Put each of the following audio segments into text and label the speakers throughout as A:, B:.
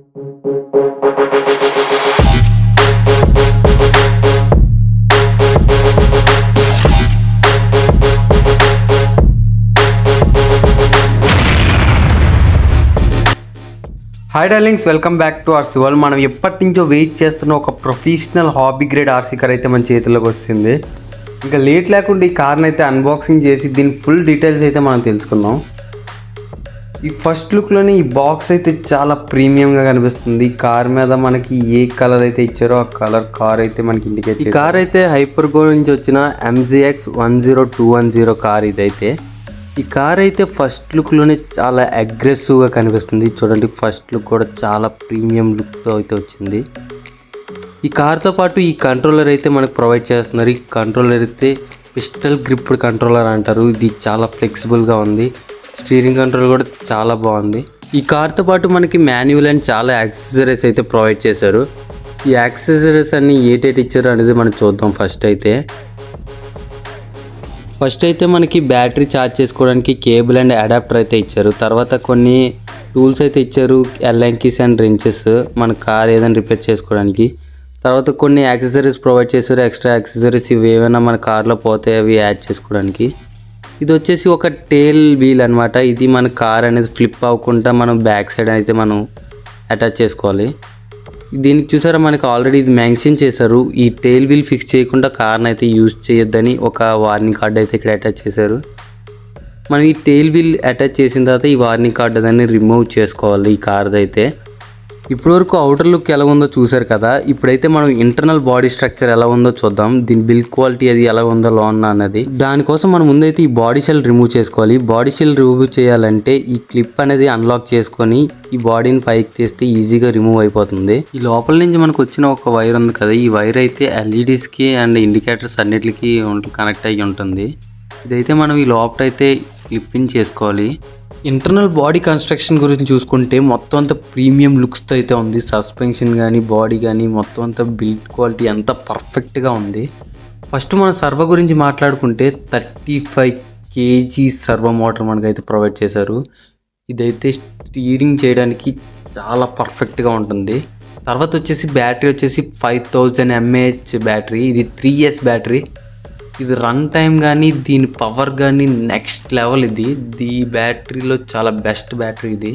A: Hi darlings, welcome back to RC world. మనం ఎప్పటి నుంచో వెయిట్ చేస్తున్న ఒక professional hobby grade RC car అయితే మన చేతిలోకి వస్తుంది. ఇంకా లేట్ లేకుండా ఈ కార్ని అయితే అన్బాక్సింగ్ చేసి దీని ఫుల్ డీటెయిల్స్ అయితే మనం తెలుసుకుందాం. ఈ ఫస్ట్ లుక్లోనే ఈ బాక్స్ అయితే చాలా ప్రీమియంగా కనిపిస్తుంది. ఈ కార్ మీద మనకి ఏ కలర్ అయితే ఇచ్చారో ఆ కలర్ కార్ అయితే మనకి ఇండికేట్. ఈ కార్ అయితే హైపర్ గో నుంచి వచ్చిన MZX 10210 కార్ ఇదైతే. ఈ కార్ అయితే ఫస్ట్ లుక్లోనే చాలా అగ్రెసివ్గా కనిపిస్తుంది. చూడండి, ఫస్ట్ లుక్ కూడా చాలా ప్రీమియం లుక్తో అయితే వచ్చింది. ఈ కార్తో పాటు ఈ కంట్రోలర్ అయితే మనకు ప్రొవైడ్ చేస్తున్నారు. ఈ కంట్రోలర్ అయితే పిస్టల్ గ్రిప్ కంట్రోలర్ అంటారు. ఇది చాలా ఫ్లెక్సిబుల్గా ఉంది. స్టీరింగ్ కంట్రోల్ కూడా చాలా బాగుంది. ఈ కార్తో పాటు మనకి మాన్యువల్ అండ్ చాలా యాక్సెసరీస్ అయితే ప్రొవైడ్ చేశారు. ఈ యాక్సెసరీస్ అన్ని ఏటేటి ఇచ్చారు అనేది మనం చూద్దాం. ఫస్ట్ అయితే మనకి బ్యాటరీ ఛార్జ్ చేసుకోవడానికి కేబుల్ అండ్ అడాప్టర్ అయితే ఇచ్చారు. తర్వాత కొన్ని టూల్స్ అయితే ఇచ్చారు, ఎల్ఎంకీస్ అండ్ రెంచెస్, మన కార్ ఏదైనా రిపేర్ చేసుకోవడానికి. తర్వాత కొన్ని యాక్సెసరీస్ ప్రొవైడ్ చేశారు, ఎక్స్ట్రా యాక్సెసరీస్. ఇవి ఏమైనా మన కార్లో పోతే అవి యాడ్ చేసుకోవడానికి. ఇది వచ్చేసి ఒక టేల్ వీల్ అనమాట. ఇది మన కార్ అనేది ఫ్లిప్ అవ్వకుండా మనం బ్యాక్ సైడ్ అయితే మనం అటాచ్ చేసుకోవాలి. దీనికి చూసారా, మనకి ఆల్రెడీ ఇది మెన్షన్ చేశారు. ఈ టెయిల్ వీల్ ఫిక్స్ చేయకుండా కార్ని అయితే యూజ్ చేయొద్దని ఒక వార్నింగ్ కార్డ్ అయితే ఇక్కడ అటాచ్ చేశారు. మనం ఈ టెయిల్ వీల్ అటాచ్ చేసిన తర్వాత ఈ వార్నింగ్ కార్డ్ దాన్ని రిమూవ్ చేసుకోవాలి ఈ కార్ది అయితే. ఇప్పటివరకు అవుటర్ లుక్ ఎలా ఉందో చూసారు కదా. ఇప్పుడైతే మనం ఇంటర్నల్ బాడీ స్ట్రక్చర్ ఎలా ఉందో చూద్దాం. దీని బిల్డ్ క్వాలిటీ అది ఎలా ఉందో లోన అన్నది. దానికోసం మనం ముందైతే ఈ బాడీ షెల్ రిమూవ్ చేసుకోవాలి. బాడీ షెల్ రిమూవ్ చేయాలంటే ఈ క్లిప్ అనేది అన్లాక్ చేసుకొని ఈ బాడీని పైకి తీస్తే ఈజీగా రిమూవ్ అయిపోతుంది. ఈ లోపల నుంచి మనకు వచ్చిన ఒక వైర్ ఉంది కదా, ఈ వైర్ అయితే LEDస్కి అండ్ ఇండికేటర్స్ అన్నిటికీ కనెక్ట్ అయ్యి ఉంటుంది. ఇదైతే మనం ఈ లోపల అయితే క్లిప్పింగ్ చేసుకోవాలి. ఇంటర్నల్ బాడీ కన్స్ట్రక్షన్ గురించి చూసుకుంటే మొత్తం అంతా ప్రీమియం లుక్స్తో అయితే ఉంది. సస్పెన్షన్ కానీ బాడీ కానీ మొత్తం అంతా బిల్డ్ క్వాలిటీ అంతా పర్ఫెక్ట్గా ఉంది. ఫస్ట్ మన సర్వో గురించి మాట్లాడుకుంటే 35 kg సర్వో మోటార్ మనకైతే ప్రొవైడ్ చేశారు. ఇదైతే స్టీరింగ్ చేయడానికి చాలా పర్ఫెక్ట్గా ఉంటుంది. తర్వాత వచ్చేసి బ్యాటరీ వచ్చేసి 5000 mAh బ్యాటరీ. ఇది 3S బ్యాటరీ. ఇది రన్ టైం కానీ దీని పవర్ కానీ నెక్స్ట్ లెవెల్. ఈ బ్యాటరీలో చాలా బెస్ట్ బ్యాటరీ ఇది.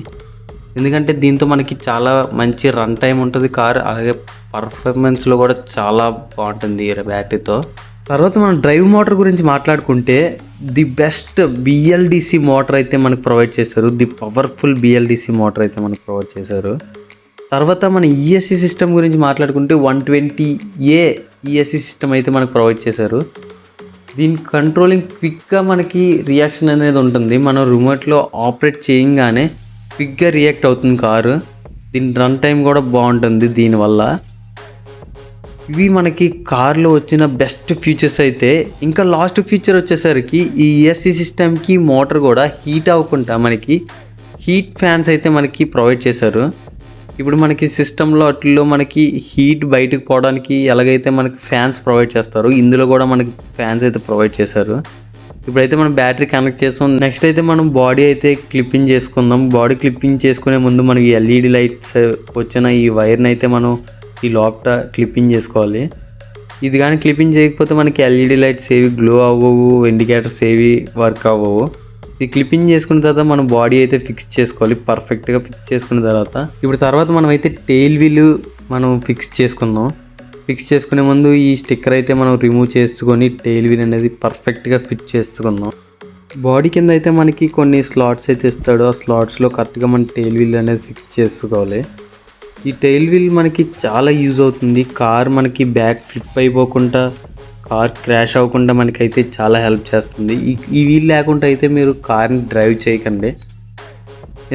A: ఎందుకంటే దీంతో మనకి చాలా మంచి రన్ టైం ఉంటుంది కార్. అలాగే పర్ఫార్మెన్స్లో కూడా చాలా బాగుంటుంది ఈ బ్యాటరీతో. తర్వాత మనం డ్రైవ్ మోటార్ గురించి మాట్లాడుకుంటే ది బెస్ట్ BLDC మోటార్ అయితే మనకు ప్రొవైడ్ చేశారు. ది పవర్ఫుల్ BLDC మోటార్ అయితే మనకు ప్రొవైడ్ చేశారు. తర్వాత మన ESC సిస్టమ్ గురించి మాట్లాడుకుంటే 120A ESC సిస్టమ్ అయితే మనకు ప్రొవైడ్ చేశారు. దీని కంట్రోలింగ్ క్విక్గా మనకి రియాక్షన్ అనేది ఉంటుంది. మనం రిమోట్లో ఆపరేట్ చేయగానే క్విక్గా రియాక్ట్ అవుతుంది కారు. దీని రన్ టైం కూడా బాగుంటుంది దీనివల్ల. ఇవి మనకి కార్లో వచ్చిన బెస్ట్ ఫీచర్స్ అయితే. ఇంకా లాస్ట్ ఫీచర్ వచ్చేసరికి ఈ ESC సిస్టమ్కి మోటార్ కూడా హీట్ అవ్వకుండా మనకి హీట్ ఫ్యాన్స్ అయితే మనకి ప్రొవైడ్ చేశారు. ఇప్పుడు మనకి సిస్టంలో అట్లలో మనకి హీట్ బయటకు పోవడానికి ఎలాగైతే మనకి ఫ్యాన్స్ ప్రొవైడ్ చేస్తారో ఇందులో కూడా మనకి ఫ్యాన్స్ అయితే ప్రొవైడ్ చేశారు. ఇప్పుడైతే మనం బ్యాటరీ కనెక్ట్ చేస్తాం. నెక్స్ట్ అయితే మనం బాడీ అయితే క్లిప్పింగ్ చేసుకుందాం. బాడీ క్లిప్పింగ్ చేసుకునే ముందు మనకి LED లైట్స్ వచ్చిన ఈ వైర్ని అయితే మనం ఈ లోపల క్లిప్పింగ్ చేసుకోవాలి. ఇది కానీ క్లిప్పింగ్ చేయకపోతే మనకి LED లైట్స్ ఏవి గ్లో అవ్వవు, ఇండికేటర్స్ ఏవి వర్క్ అవ్వవు. ఈ క్లిప్పింగ్ చేసుకున్న తర్వాత మనం బాడీ అయితే ఫిక్స్ చేసుకోవాలి. పర్ఫెక్ట్గా ఫిక్స్ చేసుకున్న తర్వాత మనం అయితే టెయిల్ వీల్ మనం ఫిక్స్ చేసుకుందాం. ఫిక్స్ చేసుకునే ముందు ఈ స్టిక్కర్ అయితే మనం రిమూవ్ చేసుకొని టెయిల్ వీల్ అనేది పర్ఫెక్ట్గా ఫిట్ చేసుకుందాం. బాడీ కింద అయితే మనకి కొన్ని స్లాట్స్ అయితే ఇస్తాడు. ఆ స్లాట్స్లో కరెక్ట్గా మన టెయిల్ వీల్ అనేది ఫిక్స్ చేసుకోవాలి. ఈ టెయిల్ వీల్ మనకి చాలా యూజ్ అవుతుంది. కార్ మనకి బ్యాక్ ఫ్లిప్ అయిపోకుండా, కార్ క్రాష్ అవ్వకుండా మనకైతే చాలా హెల్ప్ చేస్తుంది. ఈ వీల్ లేకుండా అయితే మీరు కార్ని డ్రైవ్ చేయకండి,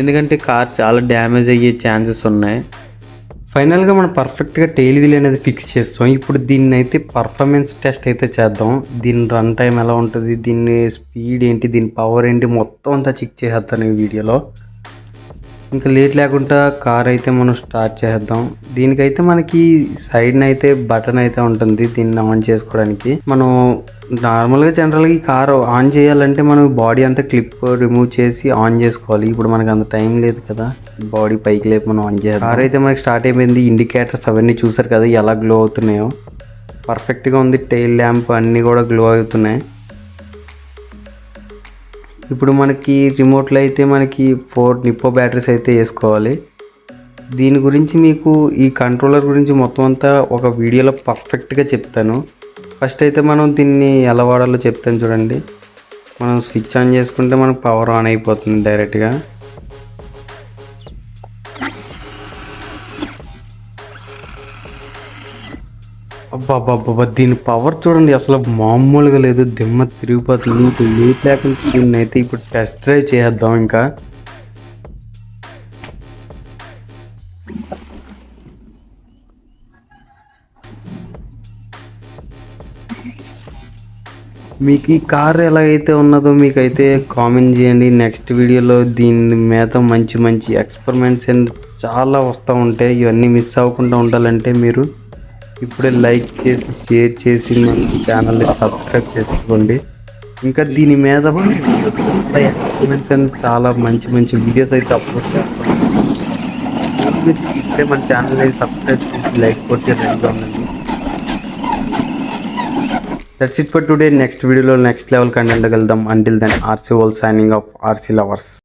A: ఎందుకంటే కార్ చాలా డ్యామేజ్ అయ్యే ఛాన్సెస్ ఉన్నాయి. ఫైనల్గా మనం పర్ఫెక్ట్గా టెయిల్ వీల్ అనేది ఫిక్స్ చేస్తాం. ఇప్పుడు దీన్ని అయితే పర్ఫార్మెన్స్ టెస్ట్ అయితే చేద్దాం. దీని రన్ టైం ఎలా ఉంటుంది, దీని స్పీడ్ ఏంటి, దీని పవర్ ఏంటి, మొత్తం అంతా చెక్ చేసేస్తాను ఈ వీడియోలో. ఇంకా లేట్ లేకుండా కార్ అయితే మనం స్టార్ట్ చేద్దాం. దీనికైతే మనకి సైడ్న అయితే బటన్ అయితే ఉంటుంది దీన్ని ఆన్ చేసుకోవడానికి. మనం నార్మల్గా జనరల్గా ఈ కార్ ఆన్ చేయాలంటే మనం బాడీ అంతా క్లిప్ రిమూవ్ చేసి ఆన్ చేసుకోవాలి. ఇప్పుడు మనకు అంత టైం లేదు కదా, బాడీ పైకి లేపు మనం ఆన్ చేయాలి. కార్ అయితే మనకి స్టార్ట్ అయిపోయింది. ఇండికేటర్స్ అవన్నీ చూసారు కదా ఎలా గ్లో అవుతున్నాయో, పర్ఫెక్ట్గా ఉంది. టైల్ ల్యాంప్ అన్నీ కూడా గ్లో అవుతున్నాయి. ఇప్పుడు మనకి రిమోట్లో అయితే మనకి 4 నిప్పో బ్యాటరీస్ అయితే వేసుకోవాలి. దీని గురించి మీకు ఈ కంట్రోలర్ గురించి మొత్తం అంతా ఒక వీడియోలో పర్ఫెక్ట్గా చెప్తాను. ఫస్ట్ అయితే మనం దీన్ని ఎలా వాడాలో చెప్తాను చూడండి. మనం స్విచ్ ఆన్ చేసుకుంటే మనకు పవర్ ఆన్ అయిపోతుంది డైరెక్ట్గా. అబ్బా దీని పవర్ చూడండి, అసలు మామూలుగా లేదు. దిమ్మ తిరిగిపోతుంది. ఇంకా లేట్ లేకుండా దీన్ని అయితే ఇప్పుడు టెస్ట్ డ్రైవ్ చేద్దాం. ఇంకా మీకు ఈ కార్ ఎలాగైతే ఉన్నదో మీకైతే కామెంట్ చేయండి. నెక్స్ట్ వీడియోలో దీని మీద మంచి మంచి ఎక్స్పెరిమెంట్స్ చాలా వస్తూ ఉంటాయి. ఇవన్నీ మిస్ అవ్వకుండా ఉండాలంటే మీరు ఇప్పుడే లైక్ చేసి షేర్ చేసి మన ఛానల్ని సబ్స్క్రైబ్ చేసుకోండి. ఇంకా దీని మీద ఎక్స్పెరిమెంట్స్ అండ్ చాలా మంచి మంచి వీడియోస్ అయితే అప్లోడ్ చేస్తాం. ఇప్పుడే మన ఛానల్ని సబ్స్క్రైబ్ చేసి లైక్ కొట్టి రెడీగా ఉండండి. That's it for today. Next వీడియోలో నెక్స్ట్ లెవెల్ కంటెంట్ వెళ్దాం. Until then RC world signing off, RC lovers.